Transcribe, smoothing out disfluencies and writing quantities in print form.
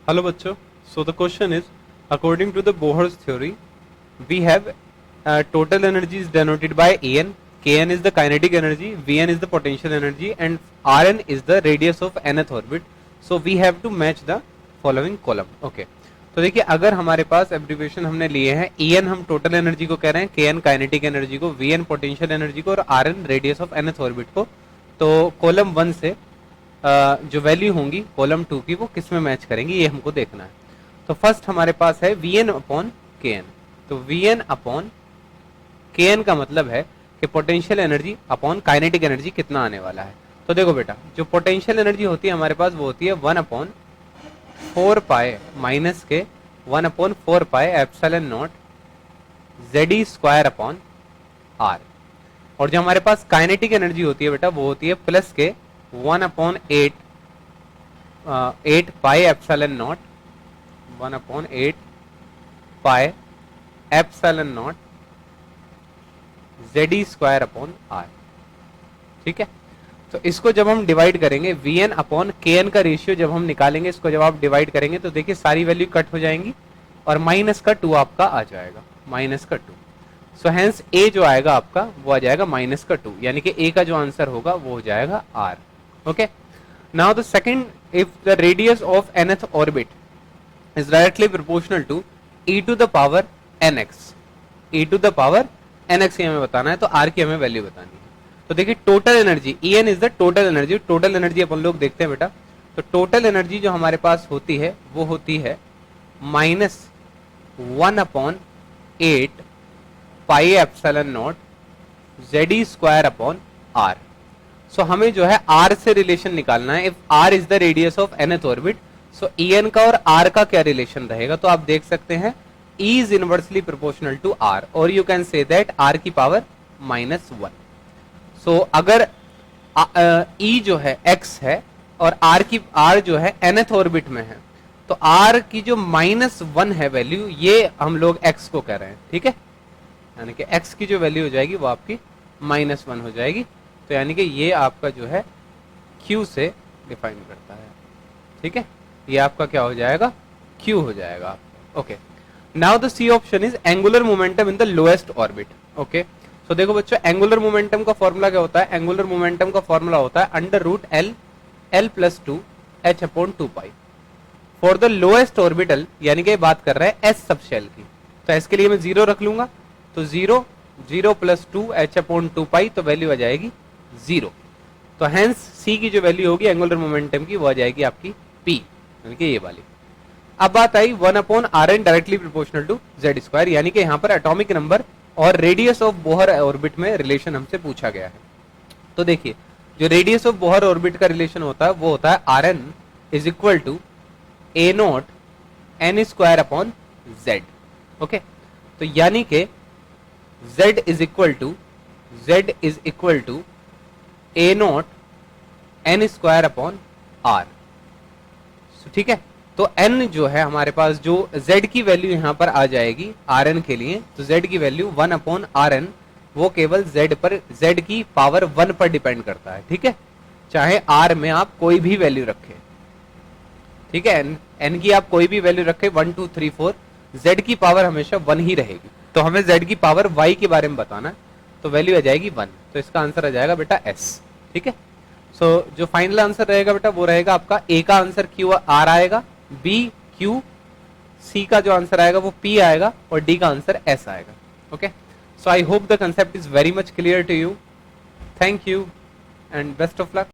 Hello bachcho. So the question is, according to the Bohr's theory, we have total energy is denoted by En, Kn is the kinetic energy, Vn is the potential energy, and Rn is the radius of nth orbit. So we have to match the following column. Okay. तो देखिए अगर हमारे पास abbreviation हमने लिए हैं En हम total energy को कह रहे हैं, Kn काइनेटिक एनर्जी को, Vn पोटेंशियल एनर्जी को और Rn radius of nth orbit को, तो कॉलम 1 से जो वैल्यू होंगी कॉलम 2 की वो किस में मैच करेंगी ये हमको देखना है। तो फर्स्ट हमारे पास है Vn अपॉन Kn। तो Vn अपॉन Kn का मतलब है कि potential energy upon kinetic energy कितना आने वाला है। तो देखो बेटा, जो पोटेंशियल एनर्जी होती है हमारे पास वो होती है 1 अपॉन 4 पाए माइनस के 1 अपॉन 4 पाए epsilon not ZE square upon R। और जो हमारे पास काइनेटिक एनर्जी होती है बेटा वो होती है प्लस के 1 upon 8 pi epsilon not 1 upon 8 pi epsilon not ZE square upon R। ठीक है, तो इसको जब हम डिवाइड करेंगे Vn अपॉन Kn का रेशियो जब हम निकालेंगे, इसको जब आप डिवाइड करेंगे तो देखिए सारी वैल्यू कट हो जाएंगी और माइनस का 2 आपका आ जाएगा, माइनस का 2। सो हेंस A जो आएगा आपका वो आ जाएगा माइनस का 2, यानी कि A का जो आंसर होगा वो हो जाएगा R। Okay, now the second, if the radius of nth orbit is directly proportional to e to the power nx, e to the power nx हमें बताना है, तो R की हमें वैल्यू बतानी है। तो देखिए total energy En is the total energy, total energy अपन लोग देखते हैं बेटा। तो टोटल एनर्जी जो हमारे पास होती है वो होती है minus 1 upon 8 pi epsilon not ZE square upon R। सो हमें जो है R से रिलेशन निकालना है। If R is the radius of nth orbit, so En का और R का क्या रिलेशन रहेगा, तो आप देख सकते हैं E is inversely proportional to R, और you can say that R की पावर -1। सो अगर E जो है x है और R जो है nth ऑर्बिट में है, तो R की जो -1 है वैल्यू, ये हम लोग x को कह रहे हैं। ठीक है, यानी कि x की जो वैल्यू हो जाएगी वो आपकी -1 हो जाएगी। तो यानी कि ये आपका जो है Q से डिफाइन करता है। ठीक है, ये आपका क्या हो जाएगा, Q हो जाएगा। Okay, now the C option is angular momentum in the lowest orbit. Okay, तो देखो बच्चों, एंगुलर मोमेंटम का फॉर्मूला क्या होता है, एंगुलर मोमेंटम का फॉर्मूला होता है √L L+2 h upon 2 pi for the lowest orbital, यानी कि बात कर रहे हैं S सब शेल की। तो S के लिए मैं 0 रख लूंगा, तो 0 +2 h अपॉन 2 पाई, तो वैल्यू आ जाएगी 0। तो हेंस C की जो वैल्यू होगी एंगुलर मोमेंटम की वो आ जाएगी आपकी P, यानी कि ये वाली। अब बात आई 1 upon Rn directly proportional to Z square, यानी कि यहाँ पर एटॉमिक नंबर और रेडियस ऑफ बोहर ऑर्बिट में रिलेशन हमसे पूछा गया है। तो देखिए जो रेडियस ऑफ बोहर ऑर्बिट का रिलेशन होता है वो होता है Rn is equal to A0 n square upon Z। Okay, तो यानी कि Z is equal to A0 n square upon R। ठीक है, तो n जो है हमारे पास, जो z की वैल्यू यहां पर आ जाएगी Rn के लिए, तो z की वैल्यू 1 अपॉन Rn वो केवल z की पावर 1 पर डिपेंड करता है। ठीक है, चाहे R में आप कोई भी वैल्यू रखें। ठीक है, n की आप कोई भी वैल्यू रखें 1 2 3 4, z की पावर हमेशा 1 ही रहेगी। तो हमें z की पावर y के बारे में बताना है, तो वैल्यू आ जाएगी 1। तो इसका आंसर आ जाएगा बेटा S। ठीक है, सो जो फाइनल आंसर रहेगा बेटा वो रहेगा आपका A का आंसर QR आएगा, B Q, C का जो आंसर आएगा वो P आएगा और D का आंसर S आएगा। Okay, so I hope the concept is very much clear to you. Thank you and best of luck.